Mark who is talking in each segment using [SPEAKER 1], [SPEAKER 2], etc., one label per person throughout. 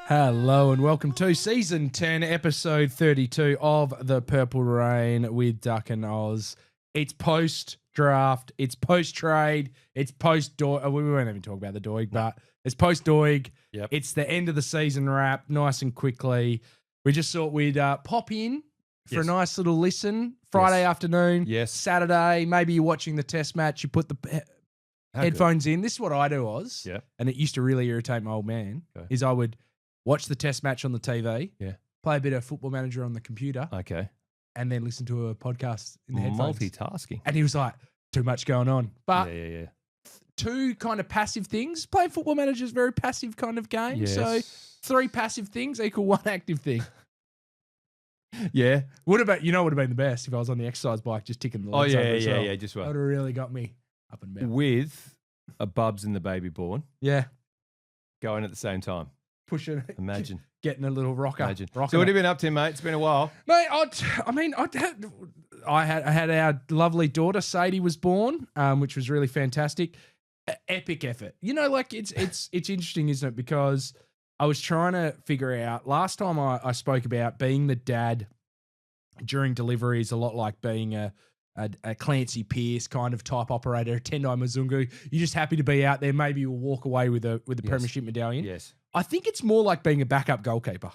[SPEAKER 1] Hello and welcome to Season 10, Episode 32 of The Purple Rain with Duck and Oz. It's post-draft, it's post-trade, it's post-Doig. We won't even talk about the Doig, but it's post-Doig.
[SPEAKER 2] Yep.
[SPEAKER 1] It's the end of the season wrap, nice and quickly. We just thought we'd pop in for a nice little listen. Friday afternoon, Saturday, maybe you're watching the test match, you put the headphones in. This is what I do, Oz.
[SPEAKER 2] Yeah.
[SPEAKER 1] And it used to really irritate my old man, is I would watch the test match on the TV, play a bit of Football Manager on the computer, and then listen to a podcast in the headphones.
[SPEAKER 2] Multitasking.
[SPEAKER 1] And he was like, too much going on. But two kind of passive things. Playing Football Manager is a very passive kind of game.
[SPEAKER 2] Yes.
[SPEAKER 1] So 3 passive things equal 1 active thing.
[SPEAKER 2] Yeah.
[SPEAKER 1] Would have been, you know, would have been the best if I was on the exercise bike just ticking the legs over as well.
[SPEAKER 2] Just
[SPEAKER 1] That
[SPEAKER 2] right.
[SPEAKER 1] would have really got me up and down.
[SPEAKER 2] With a Bubs and the baby born.
[SPEAKER 1] Yeah.
[SPEAKER 2] Going at the same time.
[SPEAKER 1] Pushing.
[SPEAKER 2] Imagine.
[SPEAKER 1] Getting a little rocker.
[SPEAKER 2] So what have you been up to, mate? It's been a while.
[SPEAKER 1] Mate, I had our lovely daughter, Sadie, was born, which was really fantastic. Epic effort. You know, like it's interesting, isn't it? Because I was trying to figure out, last time I spoke about being the dad during delivery is a lot like being a Clancy Pierce kind of type operator, a Tendai Mzungu. You're just happy to be out there. Maybe you'll walk away with the premiership medallion.
[SPEAKER 2] Yes.
[SPEAKER 1] I think it's more like being a backup goalkeeper.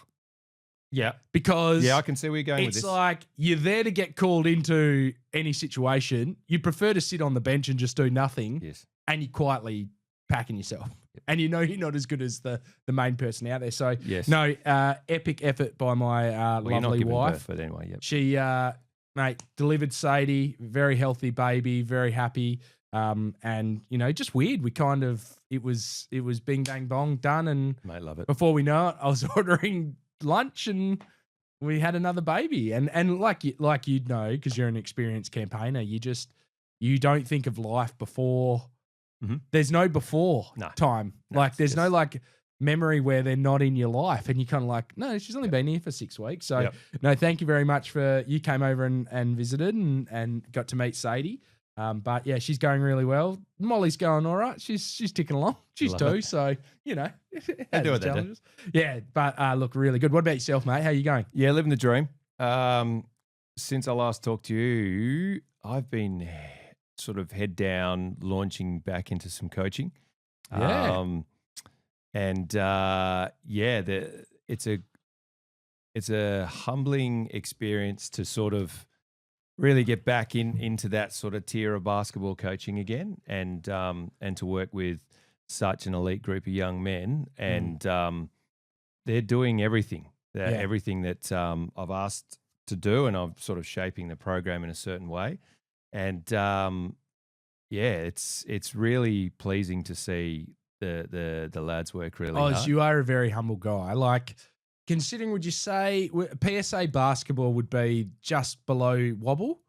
[SPEAKER 2] Yeah.
[SPEAKER 1] Because
[SPEAKER 2] I can see where you're going with this.
[SPEAKER 1] It's like you're there to get called into any situation. You prefer to sit on the bench and just do nothing.
[SPEAKER 2] Yes.
[SPEAKER 1] And you're quietly packing yourself. Yep. And you know you're not as good as the main person out there. So, epic effort by my lovely wife.
[SPEAKER 2] Birth, but anyway,
[SPEAKER 1] She, mate, delivered Sadie, very healthy baby, very happy. And, you know, just weird. We kind of, it was bing, bang, bong, done. And
[SPEAKER 2] mate, love it.
[SPEAKER 1] Before we know it, I was ordering lunch and we had another baby. And like you'd know, because you're an experienced campaigner, you don't think of life before.
[SPEAKER 2] Mm-hmm.
[SPEAKER 1] There's no before time. Like there's no like memory where they're not in your life. And you kind of like, no, she's only been here for 6 weeks. So no, thank you very much you came over and visited and got to meet Sadie. But yeah, she's going really well. Molly's going all right. She's ticking along. She's 2, so you know,
[SPEAKER 2] they do what they do.
[SPEAKER 1] Yeah, but look, really good. What about yourself, mate? How you going?
[SPEAKER 2] Yeah, living the dream. Since I last talked to you, I've been sort of head down, launching back into some coaching.
[SPEAKER 1] Yeah,
[SPEAKER 2] it's a humbling experience to sort of really get back into that sort of tier of basketball coaching again, and to work with such an elite group of young men, and they're doing everything that I've asked to do, and I'm sort of shaping the program in a certain way, and it's really pleasing to see the lads work really hard.
[SPEAKER 1] You are a very humble guy. Like, considering, would you say PSA basketball would be just below Wobble?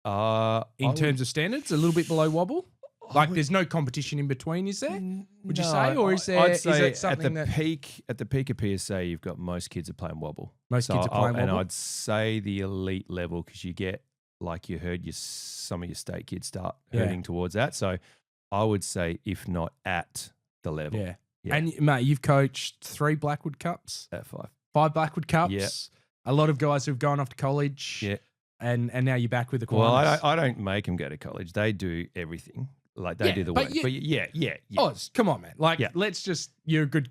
[SPEAKER 1] In terms of standards, a little bit below Wobble? Like, there's no competition in between, is there? Would you say? Or is there?
[SPEAKER 2] I'd say
[SPEAKER 1] is it something
[SPEAKER 2] at the peak of PSA, you've got most kids are playing Wobble.
[SPEAKER 1] Most kids are playing Wobble?
[SPEAKER 2] And I'd say the elite level, because you get, like you heard, some of your state kids start heading towards that. So I would say, if not at the level.
[SPEAKER 1] Yeah. And, mate, you've coached 3 Blackwood Cups?
[SPEAKER 2] 5.
[SPEAKER 1] 5 Blackwood Cups?
[SPEAKER 2] Yeah.
[SPEAKER 1] A lot of guys who've gone off to college.
[SPEAKER 2] Yeah.
[SPEAKER 1] And now you're back with the Kiwanis.
[SPEAKER 2] Well, I don't make them go to college. They do everything. Like, they do the work. But
[SPEAKER 1] Oh, come on, man. Like, let's just, you're a very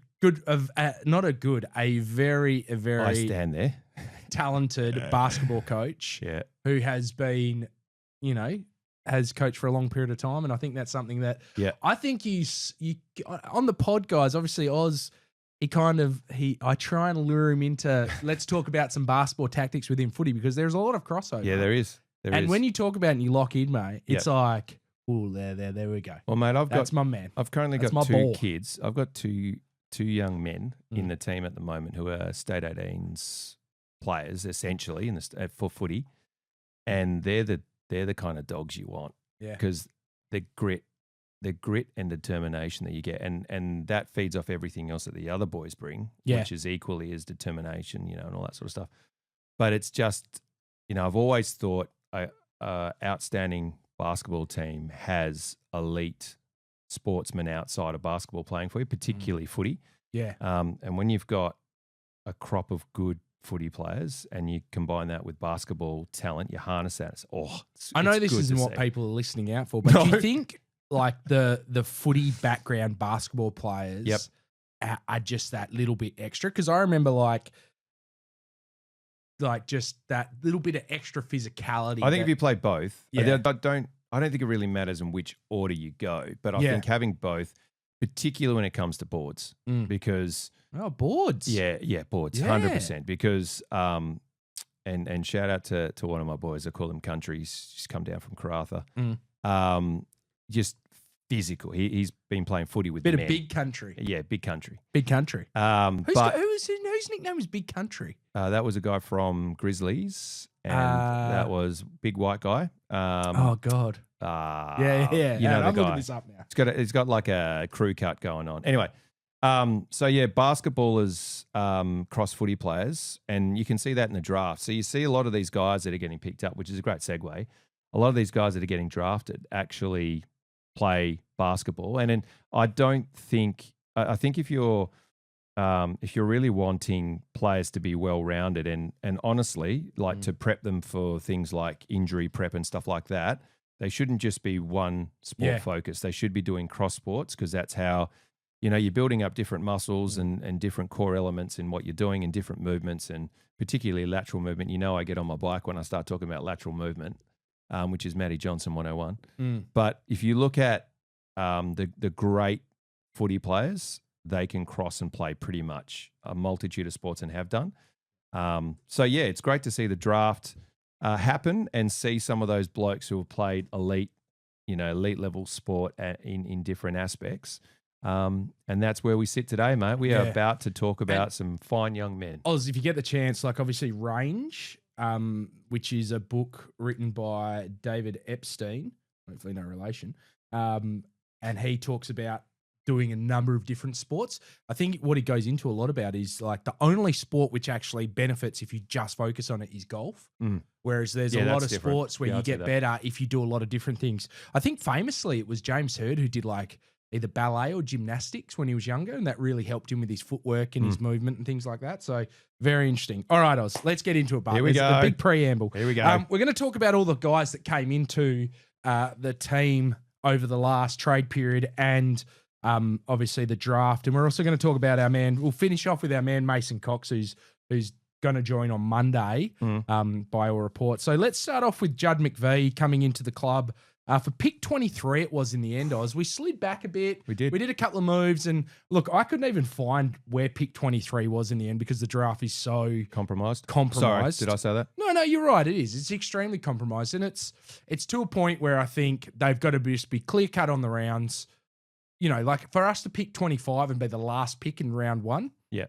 [SPEAKER 2] I stand there.
[SPEAKER 1] talented basketball coach who has been, you know, has coached for a long period of time. And I think that's something that I think you on the pod, guys, obviously Oz, I try and lure him into, let's talk about some basketball tactics within footy, because there's a lot of crossover.
[SPEAKER 2] Yeah, there is.
[SPEAKER 1] When you talk about it and you lock in, mate, it's like, oh, there we go.
[SPEAKER 2] Well, mate,
[SPEAKER 1] that's my man.
[SPEAKER 2] I've currently got 2
[SPEAKER 1] ball.
[SPEAKER 2] kids. I've got two young men in the team at the moment who are State 18s players, essentially, for footy. And they're the kind of dogs you want.
[SPEAKER 1] Yeah.
[SPEAKER 2] Because the grit and determination that you get, and that feeds off everything else that the other boys bring, which is equally as determination, you know, and all that sort of stuff. But it's just, you know, I've always thought a outstanding basketball team has elite sportsmen outside of basketball playing for you, particularly footy.
[SPEAKER 1] Yeah.
[SPEAKER 2] And when you've got a crop of good footy players and you combine that with basketball talent, you harness that.
[SPEAKER 1] I know this isn't what people are listening out for, but do you think like the footy background basketball players are just that little bit extra? Because I remember like just that little bit of extra physicality.
[SPEAKER 2] I think if you play both,
[SPEAKER 1] Yeah.
[SPEAKER 2] I don't think it really matters in which order you go, but I think having both, particularly when it comes to boards, because
[SPEAKER 1] boards,
[SPEAKER 2] boards, 100%. Because and shout out to one of my boys, I call him Country. He's just come down from Karratha. Just physical. He's been playing footy with
[SPEAKER 1] bit
[SPEAKER 2] men.
[SPEAKER 1] of Big Country.
[SPEAKER 2] Yeah, Big Country.
[SPEAKER 1] Big Country. Whose nickname was Big Country?
[SPEAKER 2] That was a guy from Grizzlies, and that was Big White Guy.
[SPEAKER 1] Oh God.
[SPEAKER 2] Yeah. You know
[SPEAKER 1] I'm
[SPEAKER 2] the guy.
[SPEAKER 1] looking this up now.
[SPEAKER 2] It's got like a crew cut going on. Anyway, basketballers, cross footy players, and you can see that in the draft. So you see a lot of these guys that are getting picked up, which is a great segue. A lot of these guys that are getting drafted actually play basketball, and then I think if you're really wanting players to be well rounded and honestly like to prep them for things like injury prep and stuff like that, they shouldn't just be one sport focused. They should be doing cross sports, because that's how, you're building up different muscles and different core elements in what you're doing and different movements, and particularly lateral movement. I get on my bike when I start talking about lateral movement, which is Matty Johnson 101. But if you look at the great footy players, they can cross and play pretty much a multitude of sports and have done. It's great to see the draft happen and see some of those blokes who have played elite level sport in different aspects. And that's where we sit today, mate. We are about to talk about some fine young men.
[SPEAKER 1] Oz, if you get the chance, like obviously Range, which is a book written by David Epstein, hopefully no relation, and he talks about doing a number of different sports. I think what he goes into a lot about is like the only sport which actually benefits if you just focus on it is golf. Whereas there's a lot of sports where you get better if you do a lot of different things. I think famously it was James Hird who did like either ballet or gymnastics when he was younger, and that really helped him with his footwork and his movement and things like that. So very interesting. All right, Oz, let's get into it, Bart.
[SPEAKER 2] Here we go.
[SPEAKER 1] A big preamble.
[SPEAKER 2] Here we go.
[SPEAKER 1] We're going to talk about all the guys that came into the team over the last trade period and obviously the draft. And we're also going to talk about we'll finish off with our man Mason Cox, who's going to join on Monday by all reports. So let's start off with Judd McVie coming into the club. For pick 23, it was in the end, Oz. We slid back a bit.
[SPEAKER 2] We did.
[SPEAKER 1] We did a couple of moves. And look, I couldn't even find where pick 23 was in the end because the draft is so
[SPEAKER 2] compromised.
[SPEAKER 1] Compromised.
[SPEAKER 2] Sorry, did I say that?
[SPEAKER 1] No, you're right. It is. It's extremely compromised. And it's to a point where I think they've got to just be clear cut on the rounds. Like for us to pick 25 and be the last pick in round one.
[SPEAKER 2] Yeah.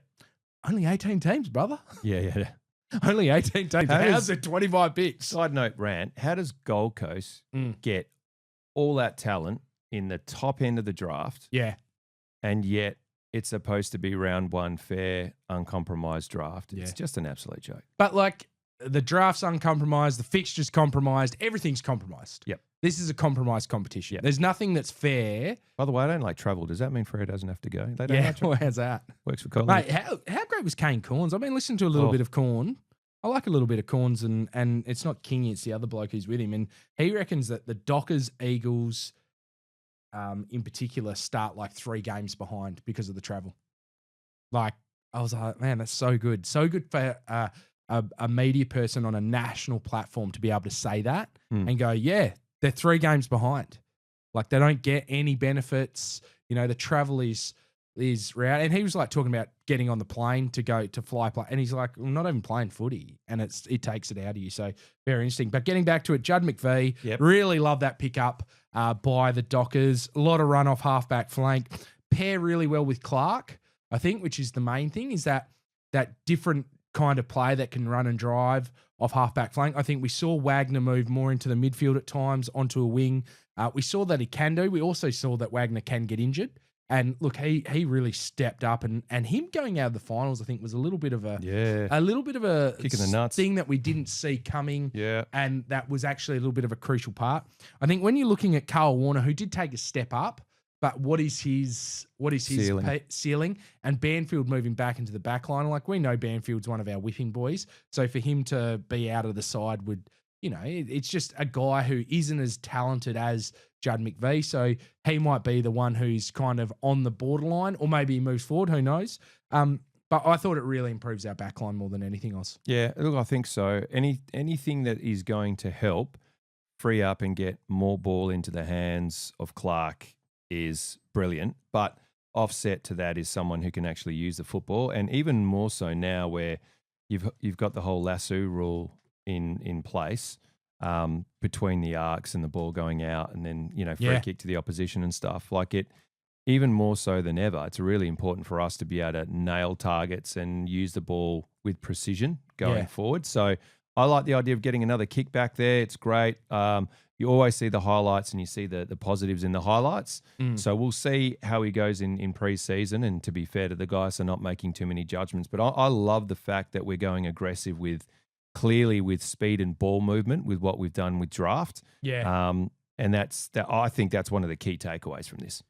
[SPEAKER 1] Only 18 teams, brother.
[SPEAKER 2] Yeah.
[SPEAKER 1] Only 18 teams. How's it 25 picks?
[SPEAKER 2] Side note, rant. How does Gold Coast get all that talent in the top end of the draft?
[SPEAKER 1] Yeah.
[SPEAKER 2] And yet it's supposed to be round one, fair, uncompromised draft. It's just an absolute joke.
[SPEAKER 1] But like the draft's uncompromised, the fixture's compromised, everything's compromised.
[SPEAKER 2] Yep.
[SPEAKER 1] This is a compromised competition. Yep. There's nothing that's fair.
[SPEAKER 2] By the way, I don't like travel. Does that mean Freo doesn't have to go? They don't like travel?
[SPEAKER 1] How's that?
[SPEAKER 2] Works for Colin.
[SPEAKER 1] Mate, how great was Kane Corns? I've been listening to a little bit of Corn. I like a little bit of Corns, and it's not Kingy, it's the other bloke who's with him. And he reckons that the Dockers, Eagles, in particular, start like 3 games behind because of the travel. Like, I was like, man, that's so good. So good for a media person on a national platform to be able to say that and go, yeah, they're 3 games behind. Like, they don't get any benefits. The travel is route. And he was like talking about getting on the plane to go to fly. And he's like, I'm not even playing footy. And it takes it out of you. So very interesting. But getting back to it, Judd McVie, really love that pickup by the Dockers. A lot of run off halfback flank. Pair really well with Clark, I think, which is the main thing, is that different kind of player that can run and drive off halfback flank. I think we saw Wagner move more into the midfield at times onto a wing. We saw that he can do. We also saw that Wagner can get injured. And look, he really stepped up, and him going out of the finals, I think, was a little bit of a kick
[SPEAKER 2] in the nuts
[SPEAKER 1] thing that we didn't see coming.
[SPEAKER 2] Yeah,
[SPEAKER 1] and that was actually a little bit of a crucial part. I think when you're looking at Carl Warner, who did take a step up, but what is his ceiling? And Banfield moving back into the back line, like we know Banfield's one of our whipping boys. So for him to be out of the side would, it's just a guy who isn't as talented as Judd McVie. So he might be the one who's kind of on the borderline, or maybe he moves forward, who knows? But I thought it really improves our back line more than anything else.
[SPEAKER 2] Yeah, look, I think so. Anything that is going to help free up and get more ball into the hands of Clark is brilliant, but offset to that is someone who can actually use the football, and even more so now where you've got the whole lasso rule in place between the arcs and the ball going out, and then free kick to the opposition and stuff like it. Even more so than ever, it's really important for us to be able to nail targets and use the ball with precision going forward. So I like the idea of getting another kick back there. It's great. You always see the highlights and you see the positives in the highlights. So we'll see how he goes in pre-season. And to be fair to the guys, are not making too many judgments. But I love the fact that we're going aggressive clearly with speed and ball movement with what we've done with draft.
[SPEAKER 1] Yeah.
[SPEAKER 2] And I think that's one of the key takeaways from this.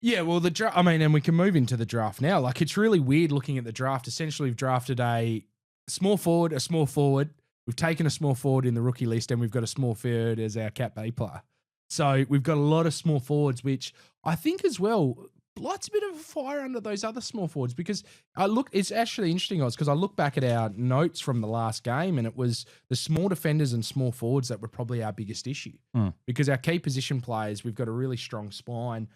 [SPEAKER 1] Yeah, well, and we can move into the draft now. Like, it's really weird looking at the draft. Essentially, we've drafted a small forward. We've taken a small forward in the rookie list, and we've got a small forward as our Cat B player. So we've got a lot of small forwards, which I think as well lights a bit of a fire under those other small forwards, because it's actually interesting, Oz, because I look back at our notes from the last game, and it was the small defenders and small forwards that were probably our biggest issue. Because our key position players, we've got a really strong spine.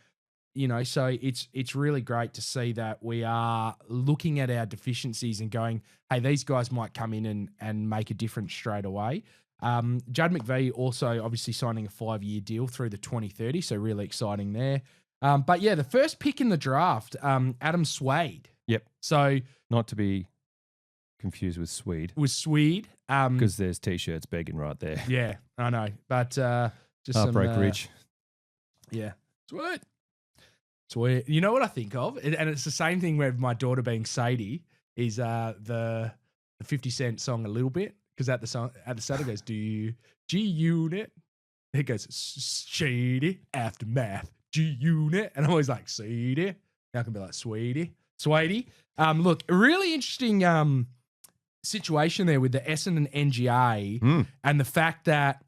[SPEAKER 1] So it's really great to see that we are looking at our deficiencies and going, hey, these guys might come in and make a difference straight away. Judd McVie also obviously signing a 5-year deal through the 2030, so really exciting there. But yeah, the first pick in the draft, Adam Swade.
[SPEAKER 2] Yep.
[SPEAKER 1] So
[SPEAKER 2] not to be confused with Swede.
[SPEAKER 1] With Swede.
[SPEAKER 2] Because there's T-shirts begging right there.
[SPEAKER 1] Yeah, I know. But just
[SPEAKER 2] Heartbreak Ridge.
[SPEAKER 1] Yeah. Sweet. So you know what I think of? And it's the same thing with my daughter being Sadie, is the 50 Cent song A Little Bit, because at the start it goes, do you G-Unit? It goes, Shady, Aftermath, G-Unit. And I'm always like, Sadie. Now I can be like, Sweetie. Look, a really interesting situation there with the Essendon NGA and the fact that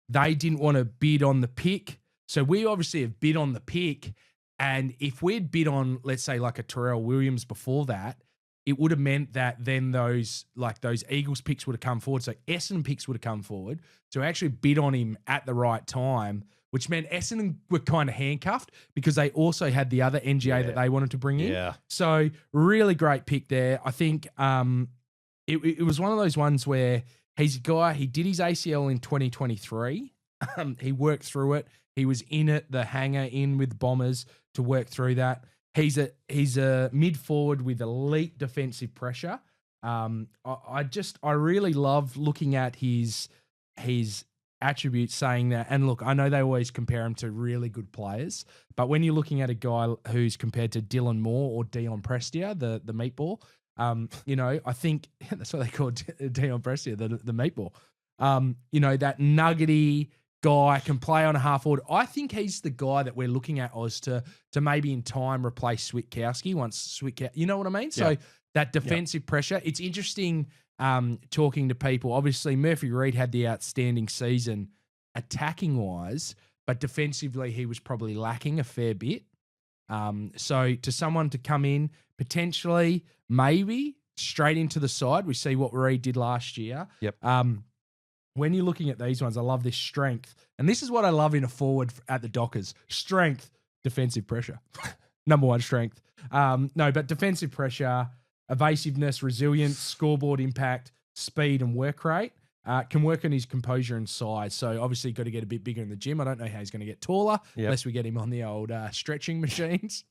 [SPEAKER 1] they didn't want to bid on the pick. So we obviously have bid on the pick. And if we'd bid on, let's say, like a Terrell Williams before that, it would have meant that then those Eagles picks would have come forward. So Essendon picks would have come forward. So actually bid on him at the right time, which meant Essendon were kind of handcuffed because they also had the other NGA that they wanted to bring in.
[SPEAKER 2] Yeah.
[SPEAKER 1] So really great pick there. I think it was one of those ones where he's a guy, he did his ACL in 2023. He worked through it. He was in it, the hangar in with Bombers to work through that. He's a mid forward with elite defensive pressure. I really love looking at his attributes, saying that. And look, I know they always compare him to really good players, but when you're looking at a guy who's compared to Dylan Moore or Dion Prestia, the meatball, I think that's what they call Dion Prestia, the meatball. That nuggety guy can play on a half forward. I think he's the guy that we're looking at, Oz, to maybe in time replace Switkowski once Switkowski, you know what I mean? So that defensive pressure, it's interesting talking to people. Obviously, Murphy Reid had the outstanding season attacking wise, but defensively he was probably lacking a fair bit. So to someone to come in potentially, maybe straight into the side, we see what Reid did last year.
[SPEAKER 2] Yep.
[SPEAKER 1] When you're looking at these ones, I love this strength. And this is what I love in a forward at the Dockers. Strength, defensive pressure. Number one strength. But defensive pressure, evasiveness, resilience, scoreboard impact, speed and work rate. Can work on his composure and size. So obviously got to get a bit bigger in the gym. I don't know how he's going to get taller unless we get him on the old stretching machines.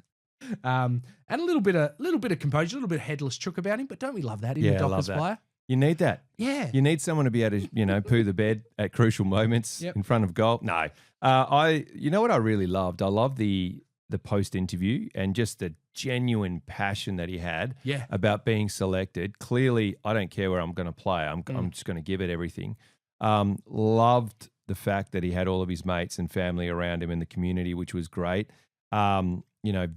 [SPEAKER 1] And a little bit of composure, a little bit of headless chook about him. But don't we love that in a Dockers player?
[SPEAKER 2] You need that.
[SPEAKER 1] Yeah.
[SPEAKER 2] You need someone to be able to, poo the bed at crucial moments in front of goal. No. You know what I really loved? I love the post-interview and just the genuine passion that he had about being selected. Clearly, I don't care where I'm going to play. I'm just going to give it everything. Loved the fact that he had all of his mates and family around him in the community, which was great. You know,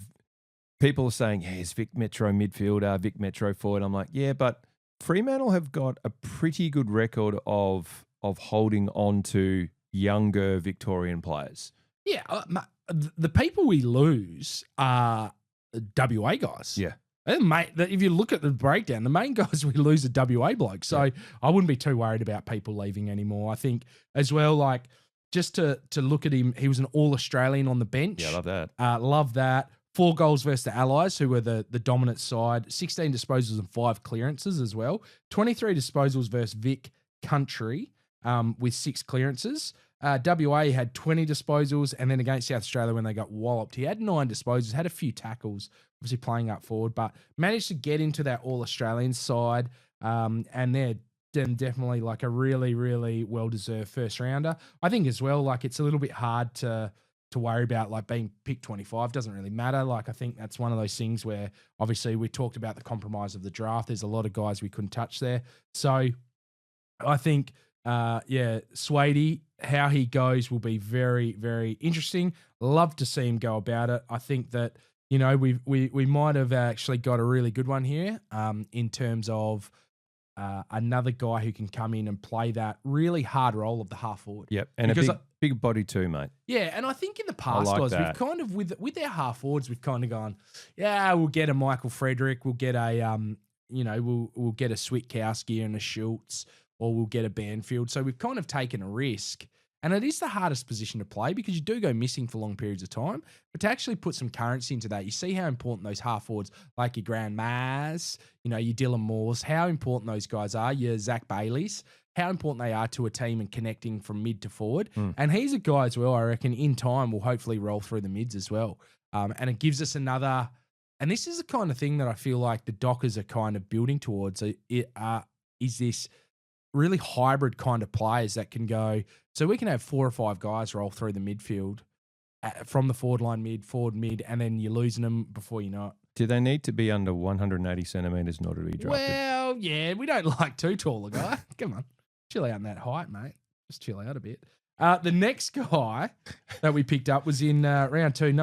[SPEAKER 2] people are saying, "Hey, is Vic Metro midfielder, Vic Metro forward?" I'm like, yeah, but Fremantle have got a pretty good record of holding on to younger Victorian players.
[SPEAKER 1] Yeah, the people we lose are WA guys.
[SPEAKER 2] Yeah.
[SPEAKER 1] And mate, if you look at the breakdown, the main guys we lose are WA blokes. So I wouldn't be too worried about people leaving anymore. I think as well, like just to look at him, he was an All-Australian on the bench.
[SPEAKER 2] Yeah, I love that.
[SPEAKER 1] Love that. 4 goals versus the Allies, who were the dominant side. 16 disposals and 5 clearances as well. 23 disposals versus Vic Country with 6 clearances. WA had 20 disposals, and then against South Australia when they got walloped, he had 9 disposals, had a few tackles, obviously playing up forward, but managed to get into that All-Australian side, and they're definitely like a really, really well-deserved first rounder. I think as well, like it's a little bit hard to worry about like being picked 25. Doesn't really matter. Like I think that's one of those things where obviously we talked about the compromise of the draft. There's a lot of guys we couldn't touch there. So I think, Swady, how he goes will be very, very interesting. Love to see him go about it. I think that, you know, we might have actually got a really good one here in terms of another guy who can come in and play that really hard role of the half forward.
[SPEAKER 2] Yep, and because a big body too, mate.
[SPEAKER 1] Yeah, and I think in the past, guys, we've kind of with our half forwards, we've kind of gone, yeah, we'll get a Michael Frederick, we'll get a we'll get a Switkowski and a Schultz, or we'll get a Banfield. So we've kind of taken a risk. And it is the hardest position to play because you do go missing for long periods of time. But to actually put some currency into that, you see how important those half forwards, like your Grand Maz, you know, your Dylan Moores, how important those guys are, your Zach Baileys, how important they are to a team and connecting from mid to forward. And he's a guy as well, I reckon, in time will hopefully roll through the mids as well. And it gives us another, and this is the kind of thing that I feel like the Dockers are kind of building towards, is this really hybrid kind of players that can go. So we can have 4 or 5 guys roll through the midfield from the forward line forward mid, and then you're losing them before you know it.
[SPEAKER 2] Do they need to be under 180 centimetres in order to be drafted?
[SPEAKER 1] Well, yeah, we don't like too tall a guy. Come on, chill out on that height, mate. Just chill out a bit. The next guy that we picked up was in round 2,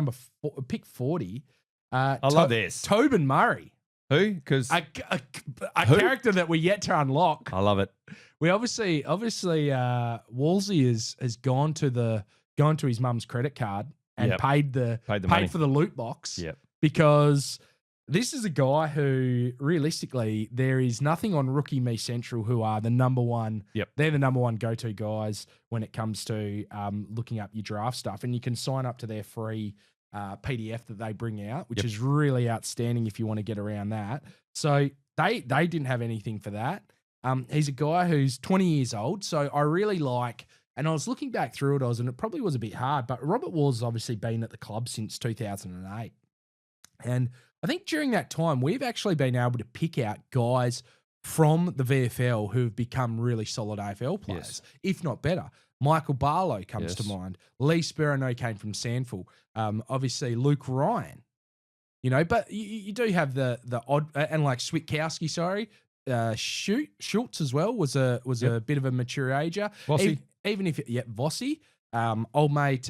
[SPEAKER 1] pick 40.
[SPEAKER 2] I love this.
[SPEAKER 1] Tobin Murray.
[SPEAKER 2] Who? Because
[SPEAKER 1] a character that we're yet to unlock.
[SPEAKER 2] I love it.
[SPEAKER 1] We obviously, Wolsey has gone to his mum's credit card and paid for the loot box.
[SPEAKER 2] Yep.
[SPEAKER 1] Because this is a guy who realistically there is nothing on Rookie Me Central who are the number one.
[SPEAKER 2] Yep.
[SPEAKER 1] They're the number one go-to guys when it comes to looking up your draft stuff, and you can sign up to their free PDF that they bring out, which is really outstanding if you want to get around that. So they didn't have anything for that. He's a guy who's 20 years old, so I really like, and I was looking back through it, and it probably was a bit hard, but Robert Wall's obviously been at the club since 2008. And I think during that time, we've actually been able to pick out guys from the VFL who've become really solid AFL players, if not better. Michael Barlow comes to mind. Lee Sperano came from Sandford. Obviously, Luke Ryan. You know, but you do have the odd, and like Switkowski, Schultz as well was a bit of a mature ager.
[SPEAKER 2] Vossi.
[SPEAKER 1] Even if Vossi, old mate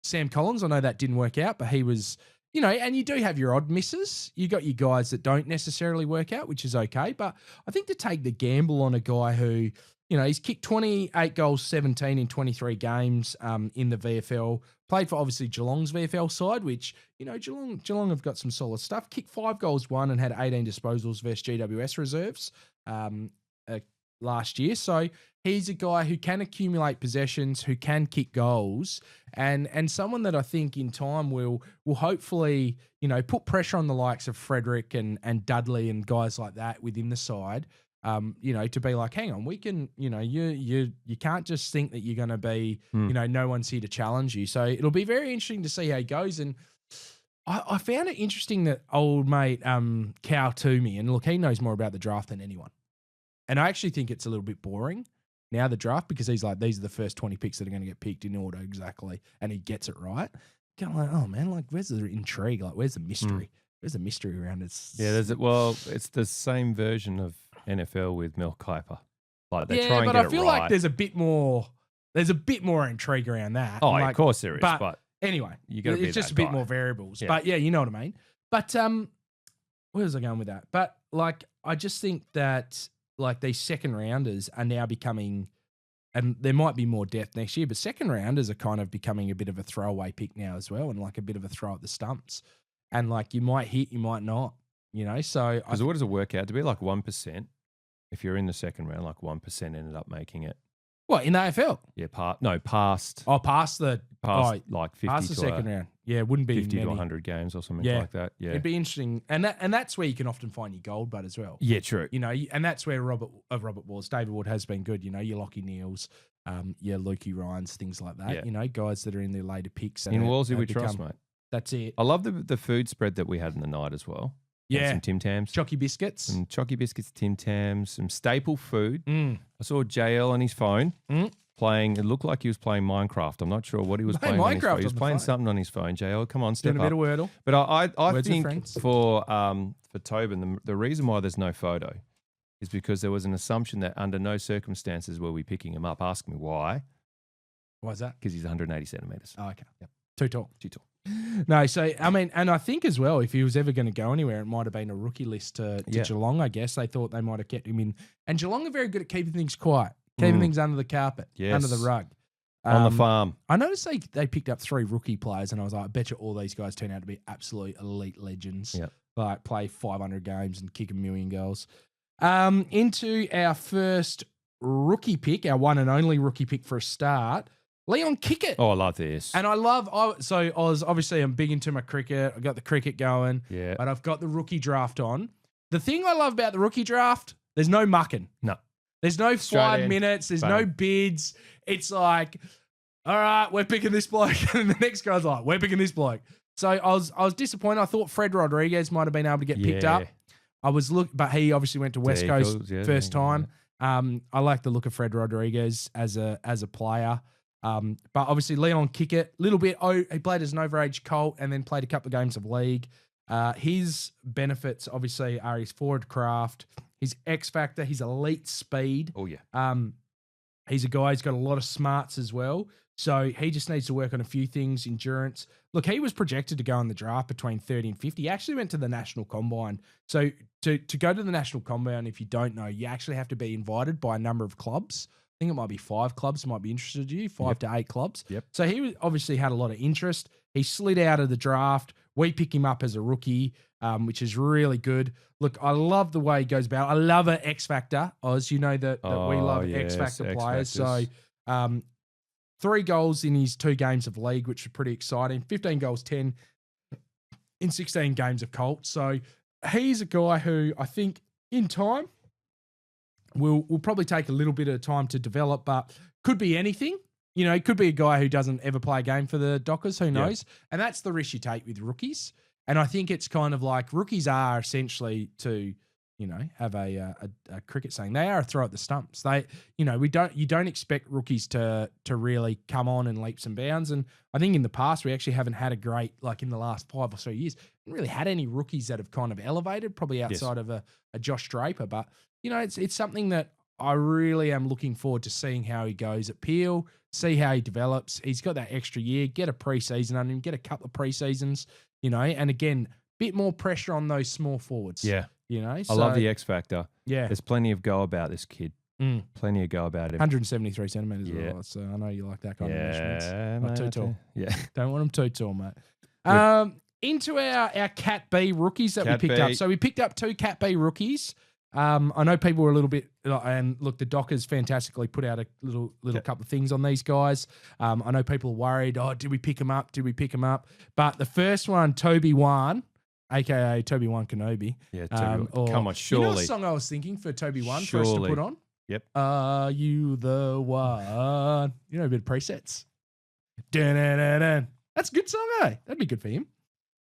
[SPEAKER 1] Sam Collins. I know that didn't work out, but he was, you know, and you do have your odd misses. You got your guys that don't necessarily work out, which is okay. But I think to take the gamble on a guy who, you know, he's kicked 28 goals, 17 in 23 games in the VFL. Played for obviously Geelong's VFL side, which, you know, Geelong have got some solid stuff. Kicked 5 goals, 1 and had 18 disposals versus GWS reserves last year. So he's a guy who can accumulate possessions, who can kick goals, and someone that I think in time will hopefully, you know, put pressure on the likes of Frederick and Dudley and guys like that within the side. You know, to be like, hang on, we can, you know, you can't just think that you're going to be, you know, no one's here to challenge you. So it'll be very interesting to see how he goes. And I found it interesting that old mate Cal Toomey, and look, he knows more about the draft than anyone. And I actually think it's a little bit boring now, the draft, because he's like, these are the first 20 picks that are going to get picked in order exactly. And he gets it right. Going like, oh man, like where's the intrigue? Like where's the mystery? Where's the mystery around it?
[SPEAKER 2] It's the same version of NFL with Mel Kiper. Like they try and
[SPEAKER 1] but
[SPEAKER 2] get
[SPEAKER 1] I feel
[SPEAKER 2] it right.
[SPEAKER 1] like there's a bit more intrigue around that.
[SPEAKER 2] Oh,
[SPEAKER 1] like,
[SPEAKER 2] of course there is. But
[SPEAKER 1] Anyway,
[SPEAKER 2] You got to be
[SPEAKER 1] it's just
[SPEAKER 2] that
[SPEAKER 1] a bit
[SPEAKER 2] guy.
[SPEAKER 1] more variables.
[SPEAKER 2] Yeah.
[SPEAKER 1] But yeah, you know what I mean. But where was I going with that? But like, I just think that like these second rounders are now becoming, and there might be more depth next year, but second rounders are kind of becoming a bit of a throwaway pick now as well, and like a bit of a throw at the stumps. And like you might hit, you might not, you know. So
[SPEAKER 2] Because what does it work out to be? Like 1%. If you're in the second round, like 1% ended up making it.
[SPEAKER 1] what in the AFL?
[SPEAKER 2] Yeah, past.
[SPEAKER 1] Oh, past
[SPEAKER 2] Like 50
[SPEAKER 1] past the
[SPEAKER 2] to
[SPEAKER 1] second round. Yeah, it wouldn't be
[SPEAKER 2] 50
[SPEAKER 1] many.
[SPEAKER 2] to 100 games or something
[SPEAKER 1] Yeah.
[SPEAKER 2] like that. Yeah.
[SPEAKER 1] It'd be interesting, and that's where you can often find your gold bud as well.
[SPEAKER 2] Yeah, true.
[SPEAKER 1] You know, and that's where Robert Wars, David Ward has been good. You know, your Lockie Neals, your Lukey Ryans, things like that.
[SPEAKER 2] Yeah.
[SPEAKER 1] You know, guys that are in their later picks.
[SPEAKER 2] In Wolsey we trust, mate.
[SPEAKER 1] That's it.
[SPEAKER 2] I love the food spread that we had in the night as well.
[SPEAKER 1] Yeah,
[SPEAKER 2] some Tim Tams,
[SPEAKER 1] Chocky biscuits,
[SPEAKER 2] some Chocky biscuits, Tim Tams, some staple food.
[SPEAKER 1] Mm.
[SPEAKER 2] I saw JL on his phone playing. It looked like he was playing Minecraft. I'm not sure what he was playing. On his phone. He was playing something on his phone. JL, come on, step
[SPEAKER 1] doing a bit of Wordle.
[SPEAKER 2] But I
[SPEAKER 1] Words
[SPEAKER 2] think for Tobin, the reason why there's no photo is because there was an assumption that under no circumstances were we picking him up. Ask me why.
[SPEAKER 1] Why is that?
[SPEAKER 2] Because he's 180 centimeters.
[SPEAKER 1] Oh, okay. Yep. Too tall.
[SPEAKER 2] Too tall.
[SPEAKER 1] No, so I mean, and I think as well, if he was ever going to go anywhere, it might have been a rookie list to Geelong. I guess they thought they might have kept him in, and Geelong are very good at keeping things quiet, keeping things under the carpet, under the rug,
[SPEAKER 2] on the farm.
[SPEAKER 1] I noticed they picked up 3 rookie players, and I was like, I bet you all these guys turn out to be absolute elite legends.
[SPEAKER 2] Yep.
[SPEAKER 1] Like play 500 games and kick 1,000,000 goals. Into our first rookie pick, our one and only rookie pick for a start. Leon Kickett.
[SPEAKER 2] Oh, I love this.
[SPEAKER 1] And I'm big into my cricket. I got the cricket going.
[SPEAKER 2] Yeah.
[SPEAKER 1] But I've got the rookie draft on. The thing I love about the rookie draft, there's no mucking.
[SPEAKER 2] No.
[SPEAKER 1] There's no
[SPEAKER 2] Straight
[SPEAKER 1] 5
[SPEAKER 2] in.
[SPEAKER 1] minutes. There's
[SPEAKER 2] Bang.
[SPEAKER 1] no bids. It's like, all right, we're picking this bloke. And the next guy's like, we're picking this bloke. So I was disappointed. I thought Fred Rodriguez might have been able to get picked up. But he obviously went to West Coast first time. I like the look of Fred Rodriguez as a player. But obviously Leon Kickett, little bit. He played as an overage Colt and then played a couple of games of league. His benefits obviously are his forward craft, his X factor, his elite speed.
[SPEAKER 2] Oh yeah.
[SPEAKER 1] He's a guy who's got a lot of smarts as well. So he just needs to work on a few things, endurance. Look, he was projected to go in the draft between 30 and 50. He actually went to the National Combine. So to go to the National Combine, if you don't know, you actually have to be invited by a number of clubs. I think it might be 5 clubs might be interested in you, 5 to 8 clubs.
[SPEAKER 2] Yep.
[SPEAKER 1] So he obviously had a lot of interest. He slid out of the draft. We pick him up as a rookie, which is really good. Look, I love the way he goes about. I love an X Factor, Oz. You know that we love X Factor players. So 3 goals in his 2 games of league, which is pretty exciting. 15 goals, 10 in 16 games of Colts. So he's a guy who I think in time will probably take a little bit of time to develop, but could be anything. You know, he could be a guy who doesn't ever play a game for the Dockers. Who knows? Yeah. And that's the risk you take with rookies. And I think it's kind of like rookies are essentially to, you know, have a cricket saying. They are a throw at the stumps. They, you know, you don't expect rookies to really come on in leaps and bounds. And I think in the past we actually haven't had a great, like in the last 5 or so years, haven't really had any rookies that have kind of elevated, probably outside of a Josh Draper. But you know, it's something that I really am looking forward to seeing how he goes at Peel, see how he develops. He's got that extra year, get a preseason under him, get a couple of preseasons, you know, and again, bit more pressure on those small forwards.
[SPEAKER 2] Yeah.
[SPEAKER 1] You know,
[SPEAKER 2] I love the X factor.
[SPEAKER 1] Yeah.
[SPEAKER 2] There's plenty of go about this kid. Plenty of go about him.
[SPEAKER 1] 173 centimeters. Yeah. So I know you like that kind of measurements. Not too tall.
[SPEAKER 2] Yeah.
[SPEAKER 1] Don't want him too tall, mate. Into our Cat B rookies that we picked up. So we picked up 2 Cat B rookies. I know people were a little bit, and look, the Dockers fantastically put out a little couple of things on these guys. I know people are worried, did we pick them up? But the first one, Toby Wan, a.k.a. Toby Wan Kenobi.
[SPEAKER 2] Yeah, come on, surely.
[SPEAKER 1] You know the song I was thinking for Toby Wan for us to put on?
[SPEAKER 2] Yep.
[SPEAKER 1] Are you the one? You know, a bit of presets. Dun-dun-dun-dun. That's a good song, eh? That'd be good for him.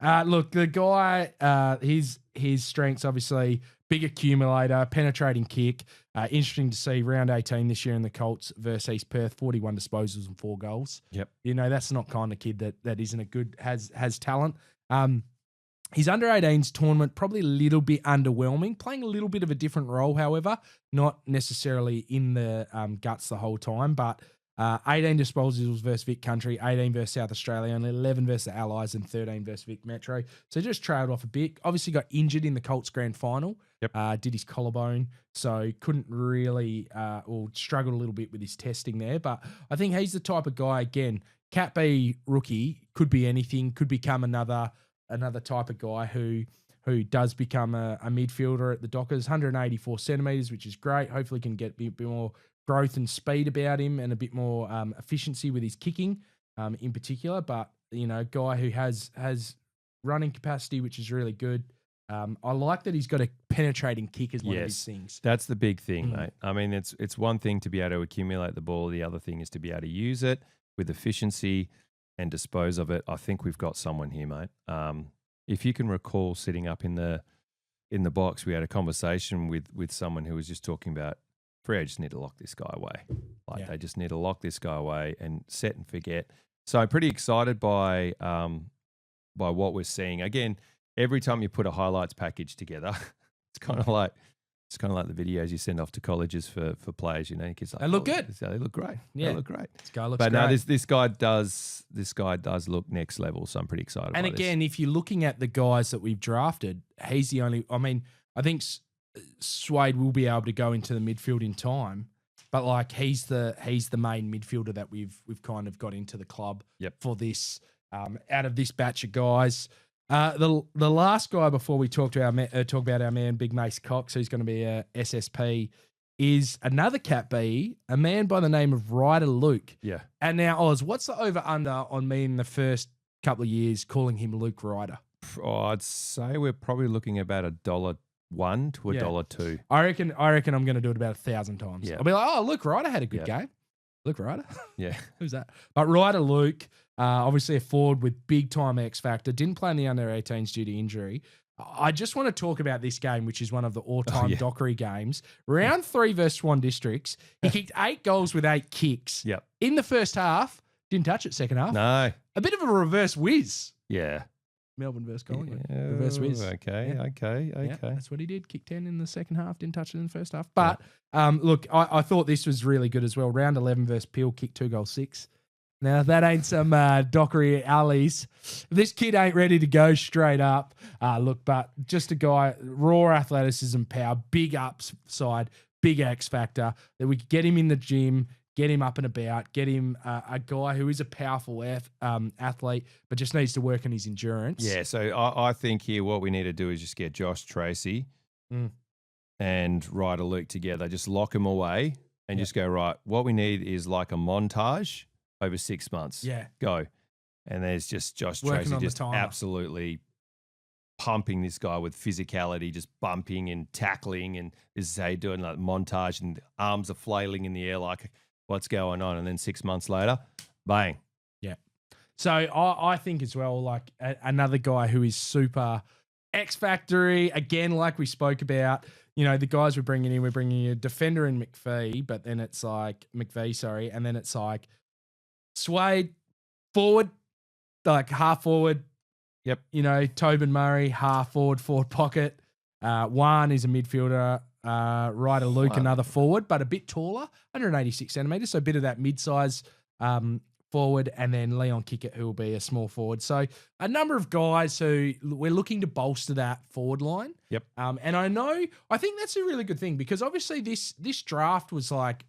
[SPEAKER 1] Look, the guy, his strengths, obviously, big accumulator, penetrating kick. Interesting to see round 18 this year in the Colts versus East Perth, 41 disposals and 4 goals.
[SPEAKER 2] Yep.
[SPEAKER 1] You know, that's not kind of kid that isn't a good, has talent. His under 18s tournament, probably a little bit underwhelming, playing a little bit of a different role, however, not necessarily in the guts the whole time, but 18 disposals versus Vic Country, 18 versus South Australia, only 11 versus the Allies, and 13 versus Vic Metro. So just trailed off a bit. Obviously got injured in the Colts grand final.
[SPEAKER 2] Yep.
[SPEAKER 1] Did his collarbone, so couldn't really, or struggled a little bit with his testing there. But I think he's the type of guy, again, Cat B rookie, could be anything, could become another type of guy who does become a midfielder at the Dockers. 184 centimetres, which is great. Hopefully can get a bit more growth and speed about him and a bit more efficiency with his kicking in particular. But, guy who has running capacity, which is really good. I like that he's got a penetrating kick as one of his things.
[SPEAKER 2] That's the big thing, mate. I mean, it's one thing to be able to accumulate the ball. The other thing is to be able to use it with efficiency and dispose of it. I think we've got someone here, mate. If you can recall sitting up in the box, we had a conversation with someone who was just talking about Freo just need to lock this guy away. They just need to lock this guy away and set and forget. So I'm pretty excited by what we're seeing. Again, every time you put a highlights package together, it's kind of like the videos you send off to colleges for players. Kids like,
[SPEAKER 1] they look good.
[SPEAKER 2] They look great.
[SPEAKER 1] Yeah,
[SPEAKER 2] they look great.
[SPEAKER 1] This guy looks
[SPEAKER 2] but
[SPEAKER 1] great.
[SPEAKER 2] no, this guy does look next level. So I'm pretty excited.
[SPEAKER 1] And
[SPEAKER 2] about
[SPEAKER 1] again, if you're looking at the guys that we've drafted, he's the only. I mean, I think Swade will be able to go into the midfield in time, but he's the main midfielder that we've kind of got into the club for this. Out of this batch of guys. The last guy before we talk about our man Big Mace Cox, who's going to be a SSP, is another Cat B, a man by the name of Ryder Luke.
[SPEAKER 2] Yeah.
[SPEAKER 1] And now, Oz, what's the over under on me in the first couple of years calling him Luke Ryder?
[SPEAKER 2] I'd say we're probably looking about $1 to $2.
[SPEAKER 1] I reckon I'm going to do it about 1,000 times.
[SPEAKER 2] Yeah.
[SPEAKER 1] I'll be like, oh, Luke Ryder had a good game. Luke Ryder?
[SPEAKER 2] Yeah.
[SPEAKER 1] Who's that? But Ryder Luke, obviously a forward with big time X factor, didn't play in the under 18s due to injury. I just want to talk about this game, which is one of the all-time Dockery games. Round 3 versus Swan Districts. He kicked 8 goals with 8 kicks.
[SPEAKER 2] Yep.
[SPEAKER 1] In the first half, didn't touch it second half.
[SPEAKER 2] No.
[SPEAKER 1] A bit of a reverse whiz.
[SPEAKER 2] Yeah.
[SPEAKER 1] Melbourne versus Collingwood. Reverse whiz.
[SPEAKER 2] Okay.
[SPEAKER 1] Yeah, that's what he did. Kicked 10 in the second half, didn't touch it in the first half. But look, I thought this was really good as well. Round 11 versus Peel, kicked 2 goals 6. Now, if that ain't some Dockery alleys, this kid ain't ready to go straight up. But just a guy, raw athleticism, power, big upside, big X factor, that we could get him in the gym, get him up and about, get him a guy who is a powerful athlete, but just needs to work on his endurance.
[SPEAKER 2] Yeah, so I think here what we need to do is just get Josh Tracy and Ryder Luke together. Just lock them away and just go, right, what we need is like a montage over 6 months.
[SPEAKER 1] Yeah.
[SPEAKER 2] Go. And there's just Josh
[SPEAKER 1] Working
[SPEAKER 2] Tracy
[SPEAKER 1] on
[SPEAKER 2] just
[SPEAKER 1] the timer.
[SPEAKER 2] absolutely pumping this guy with physicality, just bumping and tackling. And this is how you're doing like montage and arms are flailing in the air like, what's going on? And then 6 months later, bang.
[SPEAKER 1] Yeah. So I think as well, like another guy who is super X-Factory, again, like we spoke about, the guys we're bringing a defender in McVee, but then it's like and then it's like Swade, forward, like half forward.
[SPEAKER 2] Yep.
[SPEAKER 1] Tobin Murray, half forward pocket. Juan is a midfielder. Ryder Luke, another forward, but a bit taller, 186 centimetres, so a bit of that mid-size forward, and then Leon Kickett, who will be a small forward. So a number of guys who we're looking to bolster that forward line.
[SPEAKER 2] Yep.
[SPEAKER 1] And I think that's a really good thing, because obviously this draft was like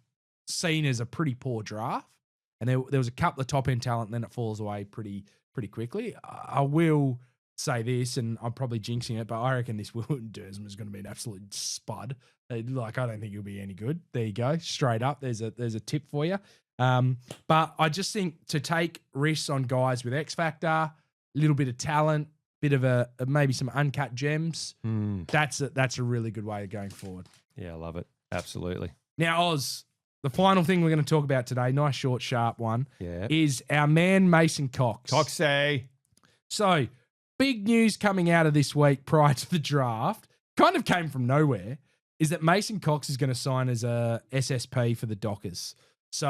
[SPEAKER 1] seen as a pretty poor draft, and there was a couple of top-end talent, and then it falls away pretty quickly. I will say this, and I'm probably jinxing it, but I reckon this Wilton Dersman is going to be an absolute spud. I don't think he'll be any good. There you go. Straight up. There's a tip for you. But I just think to take risks on guys with X Factor, a little bit of talent, bit of maybe some uncut gems, that's a really good way of going forward.
[SPEAKER 2] Yeah, I love it. Absolutely.
[SPEAKER 1] Now, Oz, the final thing we're going to talk about today, nice, short, sharp one,
[SPEAKER 2] yeah,
[SPEAKER 1] is our man Mason Cox.
[SPEAKER 2] Coxie.
[SPEAKER 1] So, big news coming out of this week prior to the draft, kind of came from nowhere, is that Mason Cox is going to sign as a SSP for the Dockers. So,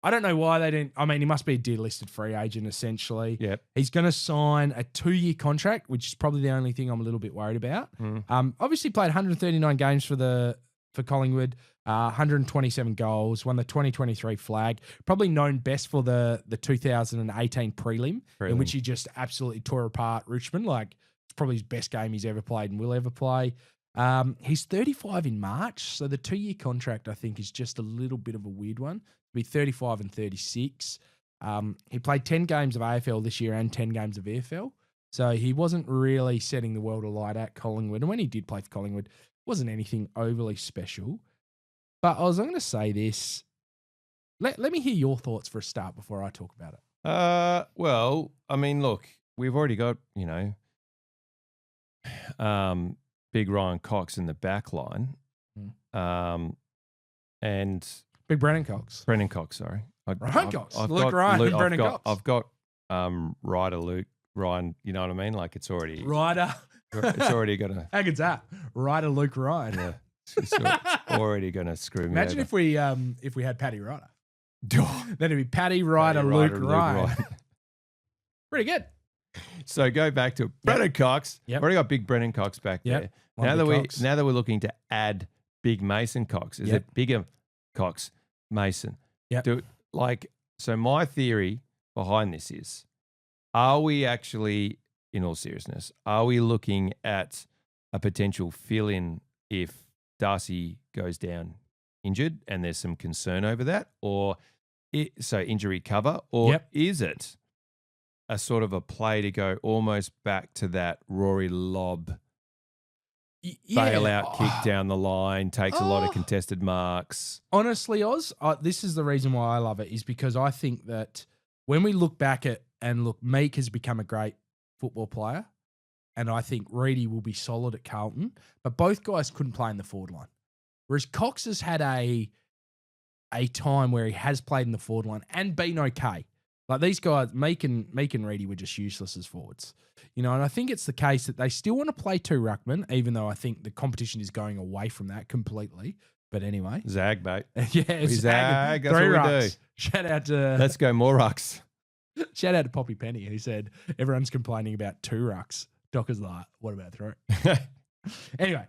[SPEAKER 1] I don't know why they didn't. I mean, he must be a delisted free agent, essentially.
[SPEAKER 2] Yep.
[SPEAKER 1] He's going to sign a 2-year contract, which is probably the only thing I'm a little bit worried about. Obviously, played 139 games for the for Collingwood, 127 goals, won the 2023 flag. Probably known best for the 2018 prelim, in which he just absolutely tore apart Richmond. Like, it's probably his best game he's ever played and will ever play. He's 35 in March, so the 2-year contract, I think, is just a little bit of a weird one. He'll be 35 and 36. He played 10 games of AFL this year and 10 games of EFL. So he wasn't really setting the world alight at Collingwood. And when he did play for Collingwood, it wasn't anything overly special. But I'm going to say this. Let me hear your thoughts for a start before I talk about it.
[SPEAKER 2] Well, I mean, look, we've already got, big Ryan Cox in the back line. And
[SPEAKER 1] Big Brennan Cox.
[SPEAKER 2] Brennan Cox, sorry.
[SPEAKER 1] Ryan Cox. Luke Ryan and Brennan Cox.
[SPEAKER 2] I've got Ryder Luke Ryan, you know what I mean? Like, it's already
[SPEAKER 1] Ryder.
[SPEAKER 2] It's already gonna
[SPEAKER 1] How good's that? Ryder Luke Ryan.
[SPEAKER 2] Yeah. It's already gonna screw me.
[SPEAKER 1] Imagine
[SPEAKER 2] over.
[SPEAKER 1] if we had Paddy Ryder. Then it'd be Paddy Ryder, Luke Ryan. Pretty good.
[SPEAKER 2] So go back to Brennan Cox.
[SPEAKER 1] Yep.
[SPEAKER 2] Already got big Brennan Cox back there. Now that we're looking to add big Mason Cox. Is it bigger Cox, Mason?
[SPEAKER 1] Yeah.
[SPEAKER 2] So my theory behind this is, are we actually, in all seriousness, are we looking at a potential fill-in if Darcy goes down injured and there's some concern over that? Or so injury cover? Or is it a sort of a play to go almost back to that Rory Lobb bailout kick down the line, takes a lot of contested marks?
[SPEAKER 1] Honestly, Oz, this is the reason why I love it, is because I think that when we look back at, and look, Meek has become a great football player, and I think Reedy will be solid at Carlton, but both guys couldn't play in the forward line. Whereas Cox has had a time where he has played in the forward line and been okay. Like, these guys, Meek and Reedy were just useless as forwards. And I think it's the case that they still want to play 2 ruckmen, even though I think the competition is going away from that completely. But anyway.
[SPEAKER 2] Zag, mate.
[SPEAKER 1] Yeah,
[SPEAKER 2] Zag. That's
[SPEAKER 1] 3
[SPEAKER 2] what we
[SPEAKER 1] rucks.
[SPEAKER 2] do.
[SPEAKER 1] Shout out to...
[SPEAKER 2] Let's go more rucks.
[SPEAKER 1] Shout out to Poppy Penny, who said, everyone's complaining about 2 rucks. Doc is like, what about 3? Anyway.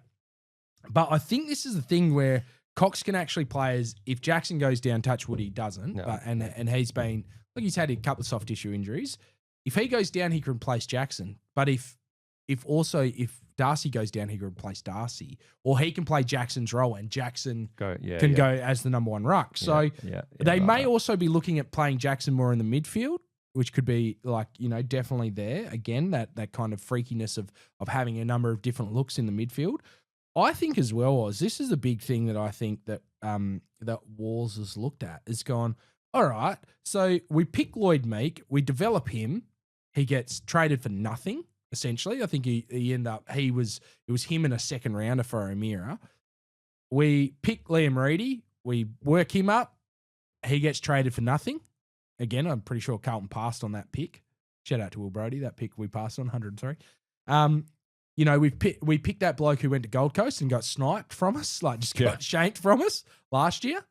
[SPEAKER 1] But I think this is the thing where Cox can actually play as, if Jackson goes down, touch wood, he doesn't.
[SPEAKER 2] No.
[SPEAKER 1] But and he's been... Look, he's had a couple of soft tissue injuries. If he goes down, he can replace Jackson. But if Darcy goes down, he can replace Darcy. Or he can play Jackson's role and Jackson can go as the number 1 ruck. So they may also be looking at playing Jackson more in the midfield, which could be definitely there. Again, that kind of freakiness of having a number of different looks in the midfield. I think as well, as this is a big thing that I think that Walls has looked at, is gone, all right, so we pick Lloyd Meek, we develop him, he gets traded for nothing, essentially. I think it was him and a second rounder for O'Meara. We pick Liam Reedy, we work him up, he gets traded for nothing. Again, I'm pretty sure Carlton passed on that pick. Shout out to Will Brodie, that pick we passed on, 103. We picked that bloke who went to Gold Coast and got sniped from us, got shanked from us last year.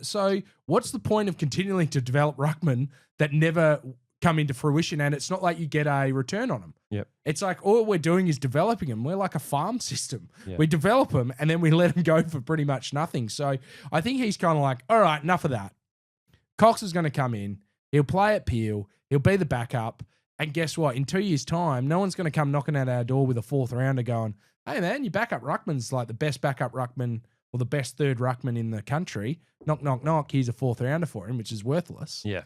[SPEAKER 1] So what's the point of continuing to develop ruckmen that never come into fruition? And it's not like you get a return on them.
[SPEAKER 2] Yep.
[SPEAKER 1] It's like all we're doing is developing them. We're like a farm system.
[SPEAKER 2] Yep.
[SPEAKER 1] We develop them and then we let them go for pretty much nothing. So I think he's kind of like, all right, enough of that. Cox is going to come in. He'll play at Peel. He'll be the backup. And guess what? In 2 years' time, no one's going to come knocking at our door with a 4th rounder going, hey, man, your backup ruckman's like the best backup ruckman or the best 3rd ruckman in the country. Knock, knock, knock. Here's a 4th rounder for him, which is worthless.
[SPEAKER 2] Yeah.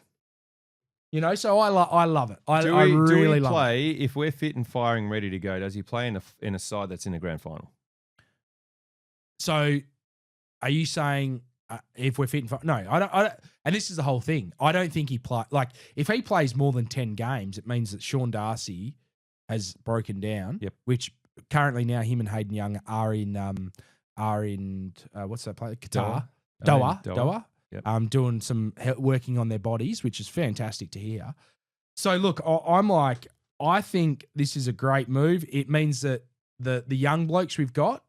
[SPEAKER 1] So I love it. I really love it.
[SPEAKER 2] Play, if we're fit and firing, ready to go, does he play in a side that's in the grand final?
[SPEAKER 1] So are you saying if we're fit and no, I don't. And this is the whole thing. I don't think he play like if he plays more than 10 games, it means that Sean Darcy has broken down.
[SPEAKER 2] Yep.
[SPEAKER 1] Which currently now him and Hayden Young are in what's that place? Qatar. Doha.
[SPEAKER 2] Yep.
[SPEAKER 1] Doing some working on their bodies, which is fantastic to hear. So look, I'm like, I think this is a great move. It means that the young blokes we've got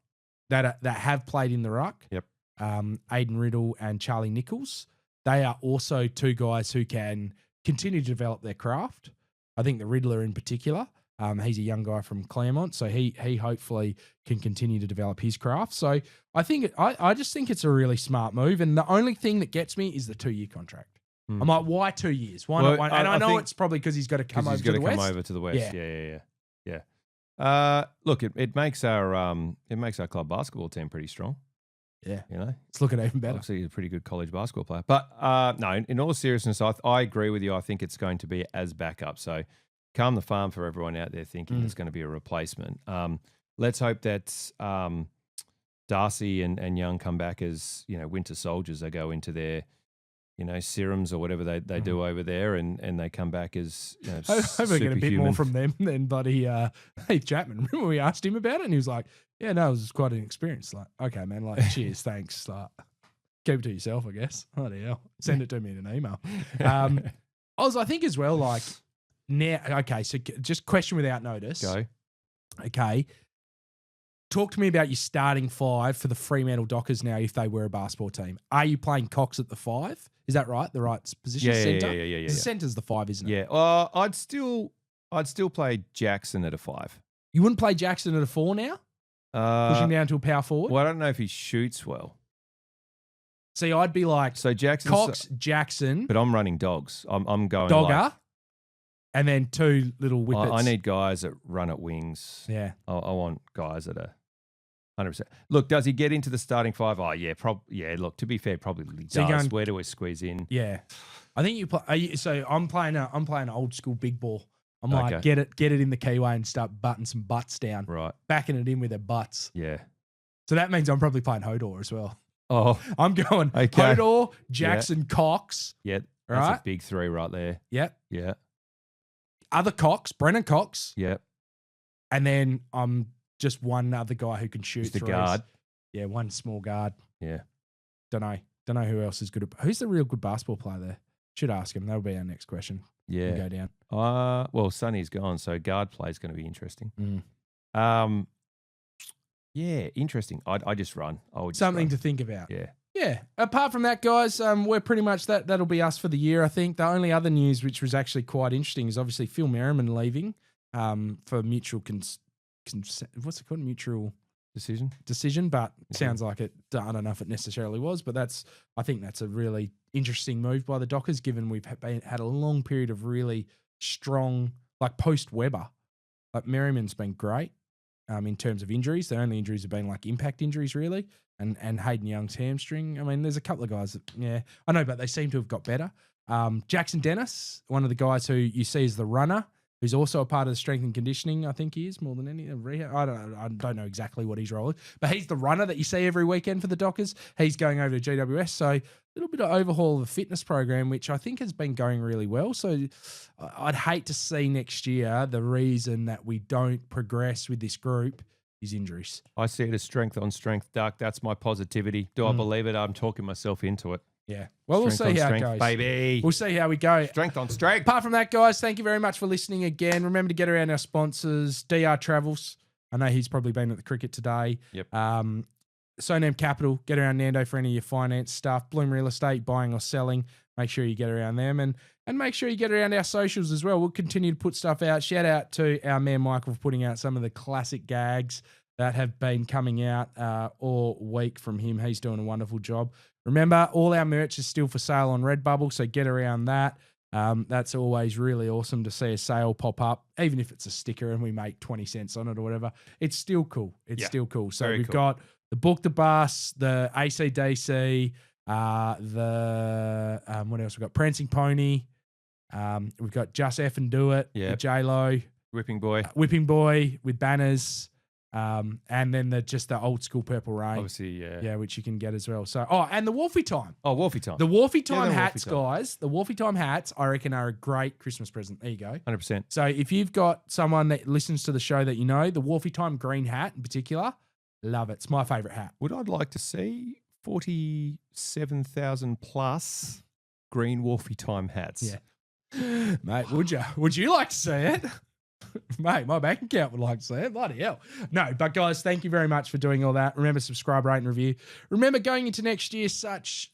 [SPEAKER 1] that have played in the ruck.
[SPEAKER 2] Yep.
[SPEAKER 1] Aiden Riddle and Charlie Nichols. They are also 2 guys who can continue to develop their craft. I think the Riddler in particular. He's a young guy from Claremont, so he hopefully can continue to develop his craft. So I think I just think it's a really smart move. And the only thing that gets me is the 2-year contract. I'm like, why 2 years? Why not one? And I know think it's probably because he's got to come over to the west.
[SPEAKER 2] Come over to the west. Yeah. Look, it makes our club basketball team pretty strong.
[SPEAKER 1] Yeah,
[SPEAKER 2] it's
[SPEAKER 1] looking even better.
[SPEAKER 2] Obviously, he's a pretty good college basketball player. But no, in all seriousness, I agree with you. I think it's going to be as backup. So calm the farm for everyone out there thinking it's going to be a replacement. Let's hope that Darcy and Young come back as winter soldiers. They go into their serums or whatever they do over there, and they come back as
[SPEAKER 1] hopefully get a bit more from them than bloody Heath Chapman. Remember we asked him about it, and he was like, "Yeah, no, it was quite an experience." Like, okay, man, like, cheers, thanks. Like, keep it to yourself, I guess. Bloody hell, send it to me in an email. I think as well, like now, okay, so just question without notice.
[SPEAKER 2] Go.
[SPEAKER 1] Okay. Talk to me about your starting 5 for the Fremantle Dockers now if they were a basketball team. Are you playing Cox at the 5? Is that right? The right position? Centre?
[SPEAKER 2] Yeah.
[SPEAKER 1] The centre's the 5, isn't it?
[SPEAKER 2] Yeah. I'd still play Jackson at a 5.
[SPEAKER 1] You wouldn't play Jackson at a 4 now? Pushing down to a power forward?
[SPEAKER 2] Well, I don't know if he shoots well.
[SPEAKER 1] See, I'd be like
[SPEAKER 2] Jackson,
[SPEAKER 1] Cox, Jackson.
[SPEAKER 2] But I'm running dogs. I'm going
[SPEAKER 1] Dogger. And then 2 little whippets.
[SPEAKER 2] I need guys that run at wings.
[SPEAKER 1] Yeah.
[SPEAKER 2] I want guys that are 100%. Look, does he get into the starting 5? Oh, yeah. Look, to be fair, probably does. Where do we squeeze in?
[SPEAKER 1] Yeah. I think you play. So I'm playing an old school big ball. I'm like, get it in the keyway and start butting some butts down.
[SPEAKER 2] Right.
[SPEAKER 1] Backing it in with their butts.
[SPEAKER 2] Yeah.
[SPEAKER 1] So that means I'm probably playing Hodor as well.
[SPEAKER 2] Oh.
[SPEAKER 1] I'm going Hodor, Jackson, Cox.
[SPEAKER 2] Yeah. That's a big 3 right there.
[SPEAKER 1] Yep.
[SPEAKER 2] Yeah.
[SPEAKER 1] Other Cox, Brennan Cox.
[SPEAKER 2] Yep.
[SPEAKER 1] And then I'm just one other guy who can shoot.
[SPEAKER 2] Just a guard.
[SPEAKER 1] Yeah, one small guard.
[SPEAKER 2] Yeah.
[SPEAKER 1] Don't know who else is good. Who's the real good basketball player there? Should ask him. That'll be our next question.
[SPEAKER 2] Yeah.
[SPEAKER 1] Go down.
[SPEAKER 2] Well, Sonny's gone, so guard play is going to be interesting. Yeah, interesting. I just run.
[SPEAKER 1] Something to think about.
[SPEAKER 2] Yeah.
[SPEAKER 1] Yeah. Apart from that, guys, we're pretty much that'll be us for the year, I think. The only other news which was actually quite interesting is obviously Phil Merriman leaving for mutual what's it called? Mutual decision, but sounds like it. I don't know if it necessarily was, but I think that's a really interesting move by the Dockers, given we've had a long period of really strong, like post Weber. Like Merriman's been great in terms of injuries. The only injuries have been like impact injuries, really, and Hayden Young's hamstring. I mean, there's a couple of guys that, I know, but they seem to have got better. Jackson Dennis, one of the guys who you see as the runner, who's also a part of the strength and conditioning, I think he is, more than any rehab. I don't know exactly what his role is, but he's the runner that you see every weekend for the Dockers. He's going over to GWS, so a little bit of overhaul of the fitness program, which I think has been going really well. So I'd hate to see next year the reason that we don't progress with this group is injuries.
[SPEAKER 2] I see it as strength on strength, Duck. That's my positivity. Do I believe it? I'm talking myself into it.
[SPEAKER 1] Yeah. Well, we'll see how it goes.
[SPEAKER 2] Baby.
[SPEAKER 1] We'll see how we go.
[SPEAKER 2] Strength on strength.
[SPEAKER 1] Apart from that, guys, thank you very much for listening again. Remember to get around our sponsors, DR Travels. I know he's probably been at the cricket today.
[SPEAKER 2] Yep.
[SPEAKER 1] Sonam Capital, get around Nando for any of your finance stuff. Bloom Real Estate, buying or selling. Make sure you get around them and make sure you get around our socials as well. We'll continue to put stuff out. Shout out to our man Michael for putting out some of the classic gags that have been coming out all week from him. He's doing a wonderful job. Remember, all our merch is still for sale on Redbubble, so get around that. That's always really awesome to see a sale pop up, even if it's a sticker and we make 20 cents on it or whatever. It's still cool. It's still cool. So we've got the Book the Bus, the ACDC, what else? We've got Prancing Pony. We've got Just F and Do It with J-Lo.
[SPEAKER 2] Whipping Boy
[SPEAKER 1] with banners. And then the old school Purple Rain.
[SPEAKER 2] Obviously,
[SPEAKER 1] yeah, which you can get as well. So, and the Wharfie Time.
[SPEAKER 2] Oh, Wharfie Time.
[SPEAKER 1] The Wharfie Time hats, guys. The Wharfie Time hats, I reckon, are a great Christmas present. There you go.
[SPEAKER 2] 100%.
[SPEAKER 1] So if you've got someone that listens to the show that you know, the Wharfie Time green hat in particular, love it. It's my favourite hat.
[SPEAKER 2] Would I like to see 47,000 plus green Wharfie Time hats?
[SPEAKER 1] Yeah. Mate, would you? Would you like to see it? Mate, my bank account would like to see it. Bloody hell. No, but guys, thank you very much for doing all that. Remember, subscribe, rate, and review. Remember, going into next year, such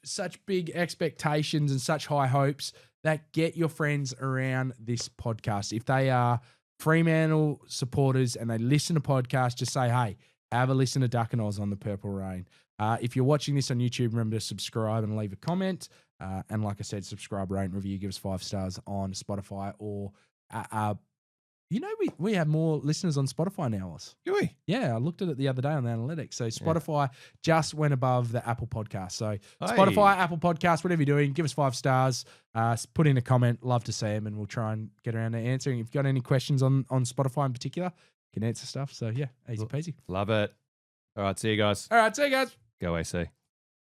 [SPEAKER 1] big expectations and such high hopes that get your friends around this podcast. If they are Fremantle supporters and they listen to podcasts, just say, hey, have a listen to Duck and Oz on the Purple Rain. If you're watching this on YouTube, remember to subscribe and leave a comment. And like I said, subscribe, rate, and review. Give us 5 stars on Spotify or we have more listeners on Spotify now, Oz.
[SPEAKER 2] Do we?
[SPEAKER 1] Yeah, I looked at it the other day on the analytics. So Spotify just went above the Apple Podcast. So
[SPEAKER 2] Hey.
[SPEAKER 1] Spotify, Apple Podcast, whatever you're doing, give us 5 stars. Put in a comment. Love to see them, and we'll try and get around to answering. If you've got any questions on Spotify in particular, you can answer stuff. So yeah, easy peasy.
[SPEAKER 2] Love it. All right, see you guys.
[SPEAKER 1] All right, see you guys.
[SPEAKER 2] Go AC.